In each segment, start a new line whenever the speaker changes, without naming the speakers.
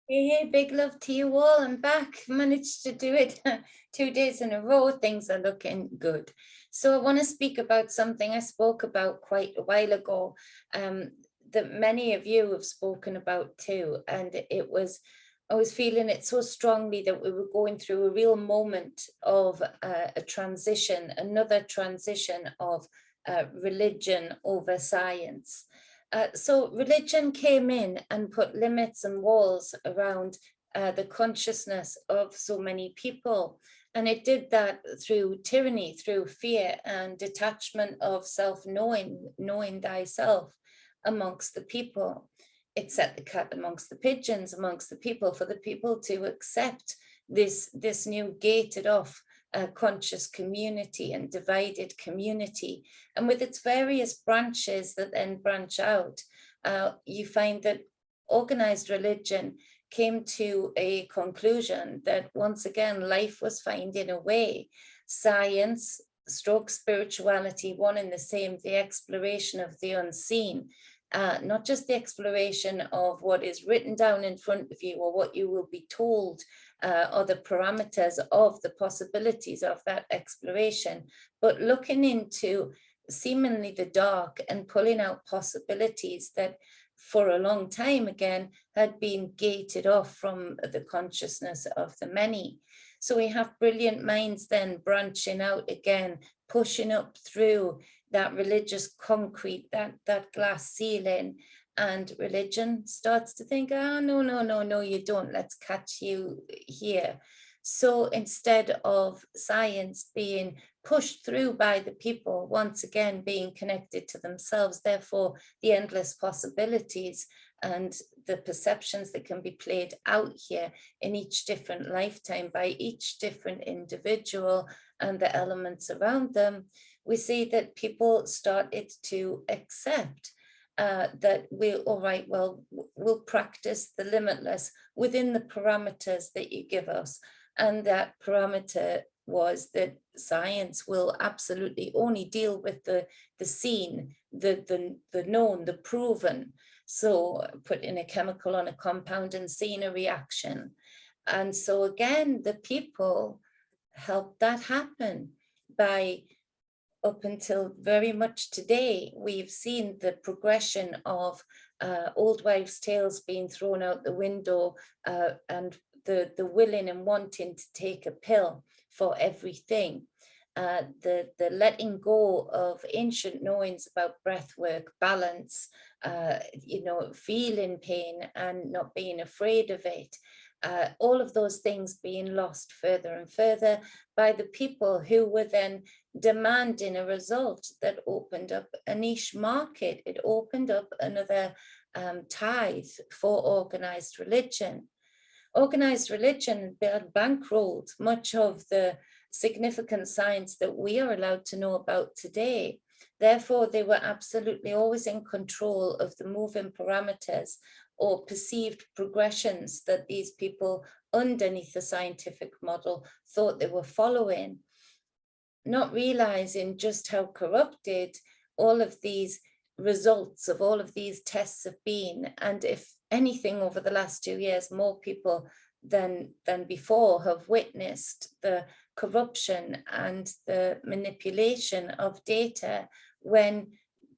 Hey, big love to you all. I'm back. Managed to do it 2 days in a row. Things are looking good. So I want to speak about something I spoke about quite a while ago, that many of you have spoken about too. And I was feeling it so strongly that we were going through a real moment of a transition, another transition of religion over science. So religion came in and put limits and walls around the consciousness of so many people. And it did that through tyranny, through fear and detachment of self-knowing, knowing thyself amongst the people. It set the cat amongst the pigeons, amongst the people, for the people to accept this new gated off conscious community and divided community. And with its various branches that then branch out, you find that organized religion came to a conclusion that once again, life was finding a way. Science, stroke spirituality, one and the same, the exploration of the unseen. Not just the exploration of what is written down in front of you or what you will be told, or the parameters of the possibilities of that exploration, but looking into seemingly the dark and pulling out possibilities that for a long time again had been gated off from the consciousness of the many. So we have brilliant minds then branching out again, pushing up through that religious concrete, that glass ceiling, and religion starts to think, oh, no, you don't, let's catch you here. So instead of science being pushed through by the people, once again being connected to themselves, therefore the endless possibilities and the perceptions that can be played out here in each different lifetime by each different individual and the elements around them, we see that people started to accept that all right, well, we'll practice the limitless within the parameters that you give us. And that parameter was that science will absolutely only deal with the seen, the known, the proven. So putting a chemical on a compound and seeing a reaction. And so again, the people helped that happen by, up until very much today, we've seen the progression of old wives' tales being thrown out the window, and the willing and wanting to take a pill for everything. The letting go of ancient knowings about breath work, balance, feeling pain and not being afraid of it. All of those things being lost further and further by the people who were then demanding a result that opened up a niche market. It opened up another tithe for organized religion. Organized religion bankrolled much of the significant science that we are allowed to know about today. Therefore, they were absolutely always in control of the moving parameters or perceived progressions that these people underneath the scientific model thought they were following, not realizing just how corrupted all of these results of all of these tests have been. And if anything, over the last 2 years, more people than before have witnessed the corruption and the manipulation of data when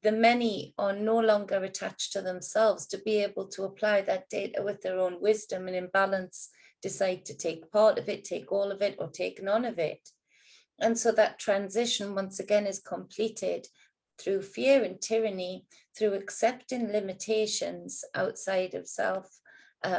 the many are no longer attached to themselves to be able to apply that data with their own wisdom and in balance, decide to take part of it, take all of it, or take none of it. And so that transition once again is completed through fear and tyranny, through accepting limitations outside of self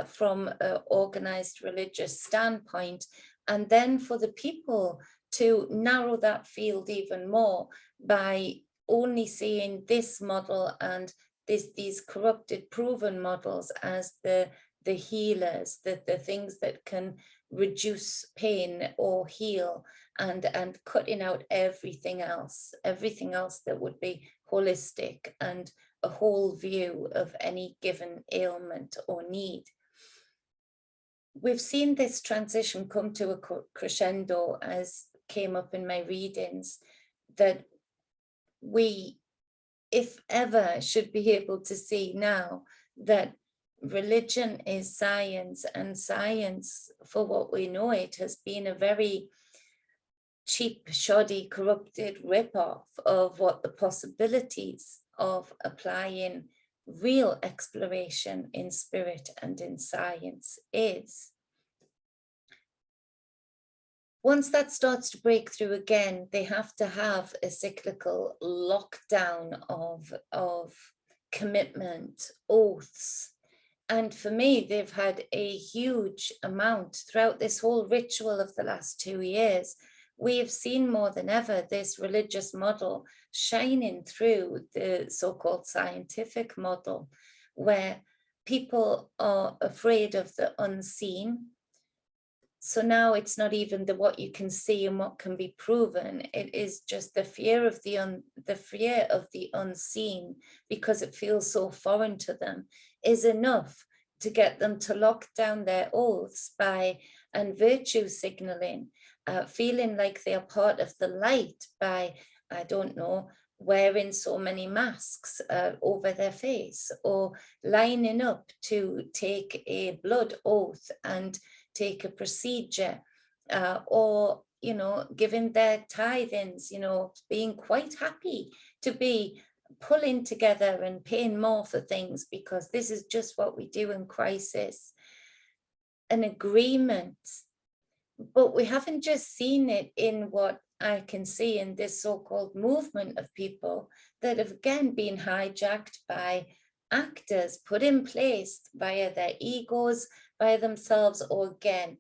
from an organized religious standpoint. And then for the people to narrow that field even more by only seeing this model and these corrupted proven models as the healers, the things that can reduce pain or heal, and cutting out everything else that would be holistic and a whole view of any given ailment or need. We've seen this transition come to a crescendo, as came up in my readings, that we, if ever, should be able to see now that religion is science, and science, for what we know it, has been a very cheap, shoddy, corrupted rip-off of what the possibilities of applying real exploration in spirit and in science is. Once that starts to break through again, they have to have a cyclical lockdown of commitment, oaths. And for me, they've had a huge amount throughout this whole ritual of the last 2 years. We have seen more than ever this religious model shining through the so-called scientific model, where people are afraid of the unseen. So now it's not even what you can see and what can be proven. It is just the fear of the unseen, because it feels so foreign to them, is enough to get them to lock down their oaths and virtue signaling, feeling like they are part of the light by, I don't know, wearing so many masks over their face, or lining up to take a blood oath and take a procedure, or, you know, giving their tithings, you know, being quite happy to be pulling together and paying more for things, because this is just what we do in crisis. An agreement. But we haven't just seen it in what I can see in this so-called movement of people that have again been hijacked by actors, put in place via their egos, via themselves, or again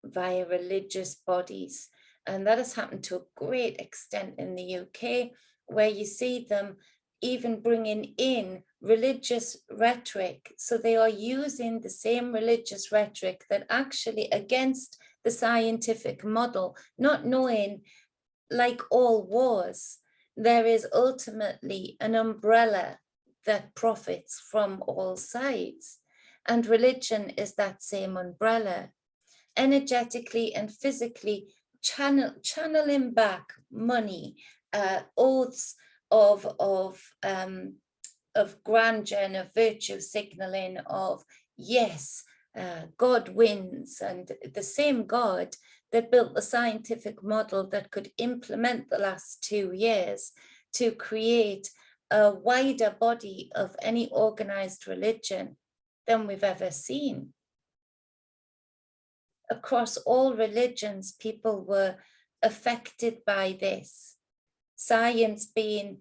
via religious bodies. And that has happened to a great extent in the UK, where you see them even bringing in religious rhetoric. So they are using the same religious rhetoric that actually against the scientific model, not knowing, like all wars, there is ultimately an umbrella that profits from all sides. And religion is that same umbrella, energetically and physically channeling back money, oaths of grandeur and of virtue signaling of, yes, God wins. And the same God that built the scientific model that could implement the last 2 years to create a wider body of any organized religion than we've ever seen. Across all religions, people were affected by this. Science being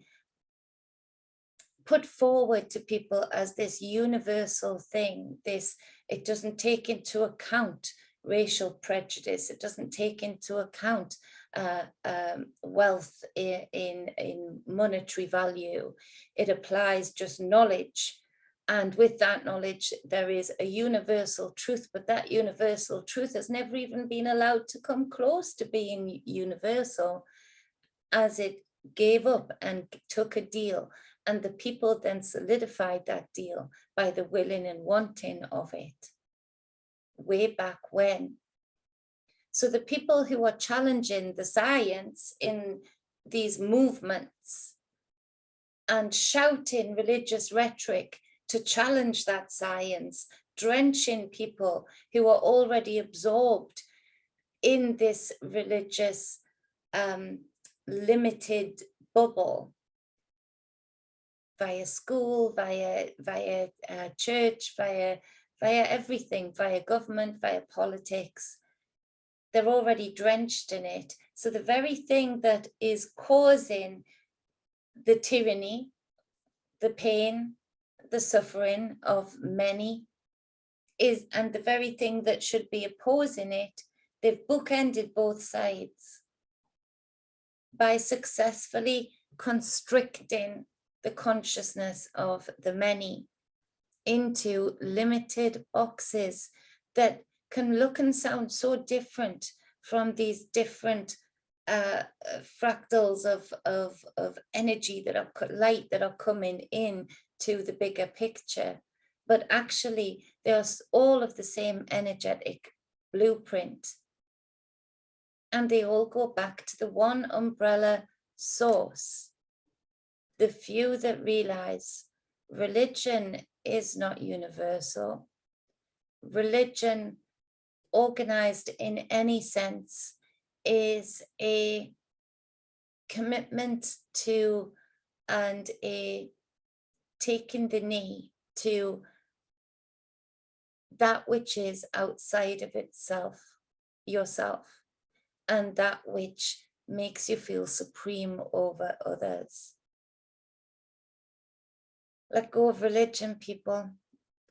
put forward to people as this universal thing. It doesn't take into account racial prejudice. It doesn't take into account wealth in monetary value. It applies just knowledge. And with that knowledge, there is a universal truth, but that universal truth has never even been allowed to come close to being universal, as it gave up and took a deal. And the people then solidified that deal by the willing and wanting of it, way back when. So the people who are challenging the science in these movements and shouting religious rhetoric to challenge that science, drenching people who are already absorbed in this religious limited bubble, via school, via church, via everything, via government, via politics. They're already drenched in it. So the very thing that is causing the tyranny, the pain, the suffering of many is, and the very thing that should be opposing it, they've bookended both sides by successfully constricting the consciousness of the many into limited boxes that can look and sound so different from these different fractals of energy that are light that are coming in to the bigger picture. But actually, they're all of the same energetic blueprint. And they all go back to the one umbrella source. The few that realize religion is not universal. Religion, organized in any sense, is a commitment to and a taking the knee to that which is outside of itself, yourself, and that which makes you feel supreme over others. Let go of religion, people.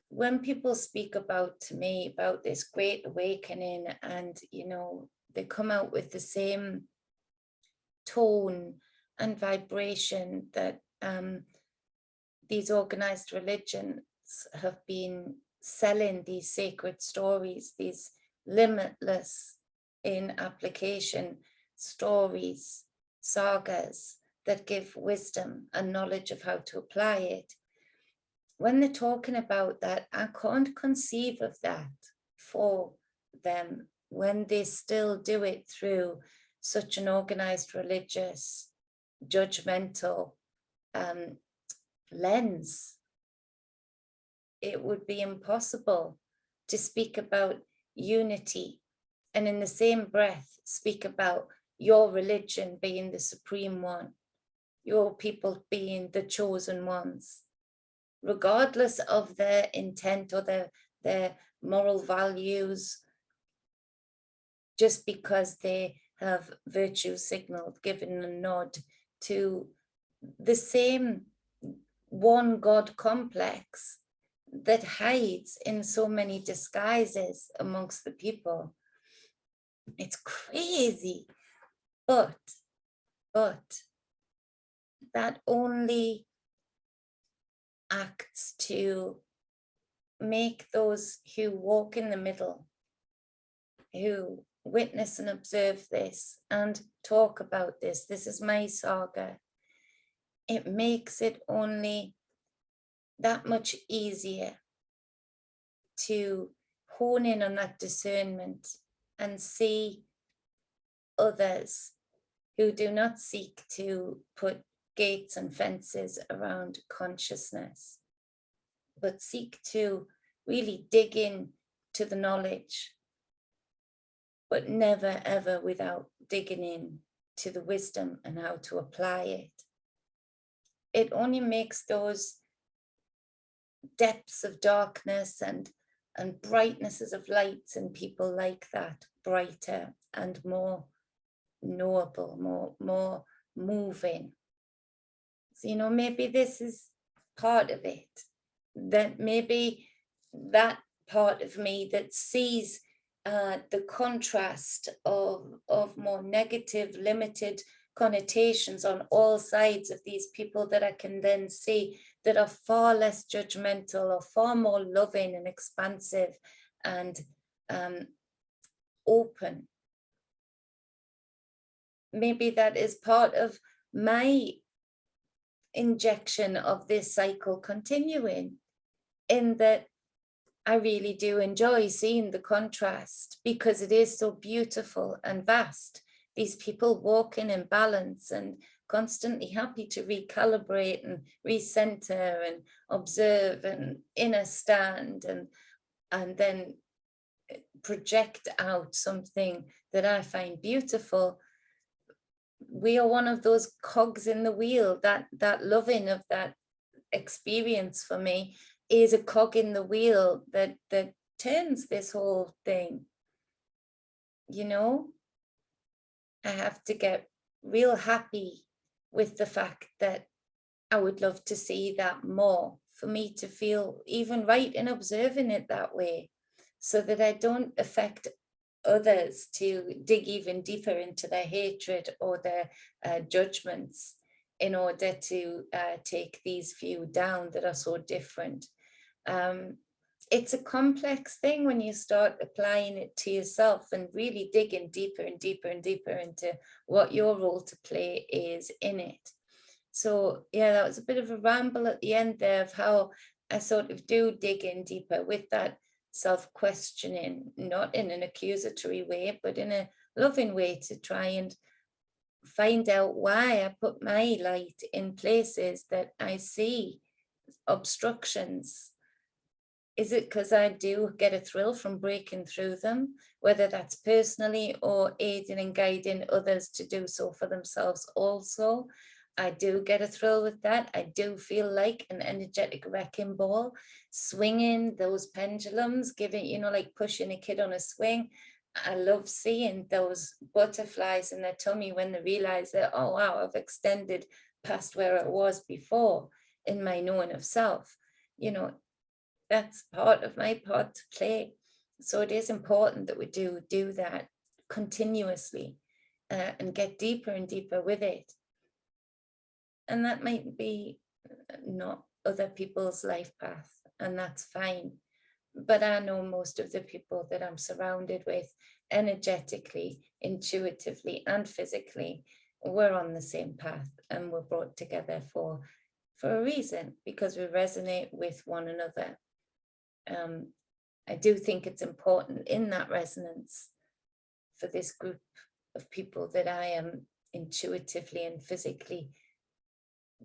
When people speak to me about this great awakening, and they come out with the same tone and vibration that these organized religions have been selling, these sacred stories, these limitless in application stories, sagas that give wisdom and knowledge of how to apply it. When they're talking about that, I can't conceive of that for them when they still do it through such an organized, religious, judgmental lens. It would be impossible to speak about unity and in the same breath speak about your religion being the supreme one, your people being the chosen ones, regardless of their intent or their moral values, just because they have virtue signaled, given a nod to the same one God complex that hides in so many disguises amongst the people. It's crazy, but that only acts to make those who walk in the middle, who witness and observe this and talk about this. This is my saga. It makes it only that much easier to hone in on that discernment and see others who do not seek to put gates and fences around consciousness, but seek to really dig in to the knowledge, but never ever without digging in to the wisdom and how to apply it. It only makes those depths of darkness and brightnesses of lights in people like that brighter and more knowable, more moving. So, maybe this is part of it, that maybe that part of me that sees the contrast of more negative, limited connotations on all sides of these people, that I can then see that are far less judgmental or far more loving and expansive and open. Maybe that is part of my injection of this cycle continuing, in that I really do enjoy seeing the contrast, because it is so beautiful and vast. These people walking in balance and constantly happy to recalibrate and recenter and observe and inner stand and then project out something that I find beautiful. We are one of those cogs in the wheel. That loving of that experience for me is a cog in the wheel that turns this whole thing. I have to get real happy with the fact that I would love to see that more, for me to feel even right in observing it that way, so that I don't affect others to dig even deeper into their hatred or their judgments in order to take these few down that are so different. It's a complex thing when you start applying it to yourself and really digging deeper and deeper and deeper into what your role to play is in it. So yeah, that was a bit of a ramble at the end there of how I sort of do dig in deeper with that self-questioning, not in an accusatory way, but in a loving way, to try and find out why I put my light in places that I see obstructions? Is it because I do get a thrill from breaking through them, whether that's personally or aiding and guiding others to do so for themselves also? I do get a thrill with that. I do feel like an energetic wrecking ball, swinging those pendulums, giving, you know, like pushing a kid on a swing. I love seeing those butterflies in their tummy when they realize that, oh, wow, I've extended past where it was before in my knowing of self. You know, that's part of my part to play. So it is important that we do that continuously and get deeper and deeper with it. And that might be not other people's life path, and that's fine. But I know most of the people that I'm surrounded with, energetically, intuitively, and physically, we're on the same path, and we're brought together for a reason, because we resonate with one another. I do think it's important in that resonance for this group of people that I am intuitively and physically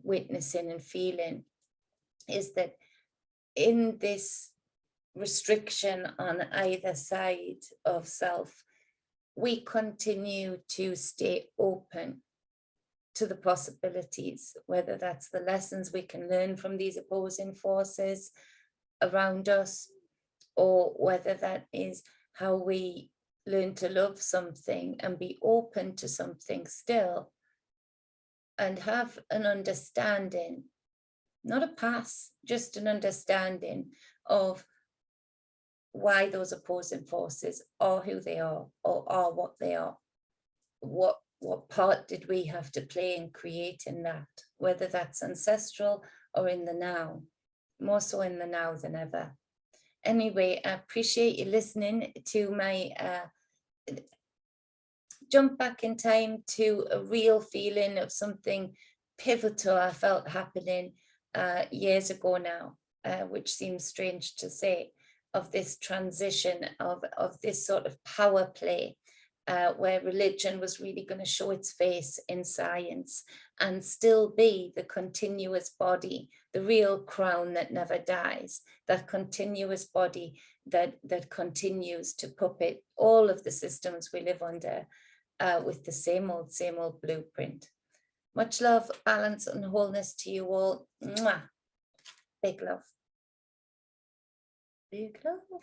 witnessing and feeling, is that in this restriction on either side of self, we continue to stay open to the possibilities, whether that's the lessons we can learn from these opposing forces around us, or whether that is how we learn to love something and be open to something still, and have an understanding, not a pass, just an understanding of why those opposing forces are who they are, or are what they are. What part did we have to play in creating that, whether that's ancestral or in the now, more so in the now than ever. Anyway, I appreciate you listening to my jump back in time to a real feeling of something pivotal I felt happening years ago now, which seems strange to say, of this transition of this sort of power play, where religion was really going to show its face in science and still be the continuous body, the real crown that never dies, that continuous body that continues to puppet all of the systems we live under with the same old blueprint. Much love, balance, and wholeness to you all. Mwah. Big love. Big love.